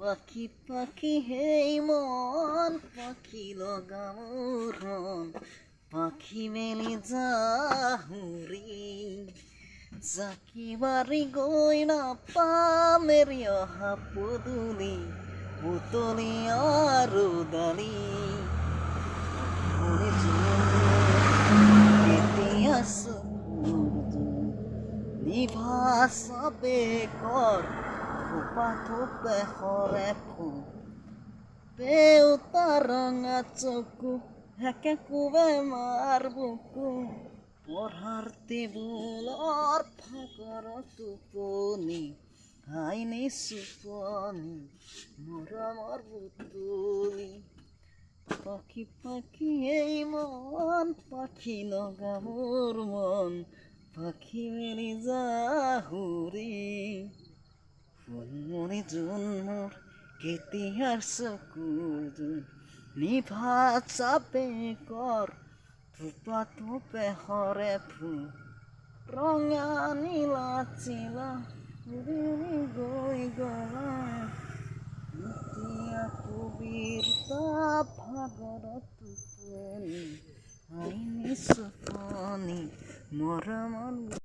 পাখি পাখি হেই মন পাখি লগা মোৰ মন পাখি মেলি জাহুৰি জাকি বাৰি গৈ নাপাম এৰি অহা পদূলি পুতলি আৰু দালি কেতিয়া চকুৰ নিভা চাপে কৰ থোপা থোপে সৰে ফুল পেউতা ৰঙা চকু হেকে কোবে মাৰ বুকু পঢ়াৰ টেবুলৰ ফাকৰ টোপনি আইনি চুপনি মৰমৰ বুটলি পাখি পাখি এই মন পাখি লগা মোৰ মন পাখি মেলি জাহুৰি ফুলমণি জোন মোৰ কেতিয়াৰ চকুৰ জোন নিভা চাপে কৰ থোপা থোপে সৰে ফুল ৰঙা নীলা চিলা উৰি উৰি গৈ গলা এতিয়া কবিৰ ভাগৰত টোপনি আইনি চুপনি মৰমৰ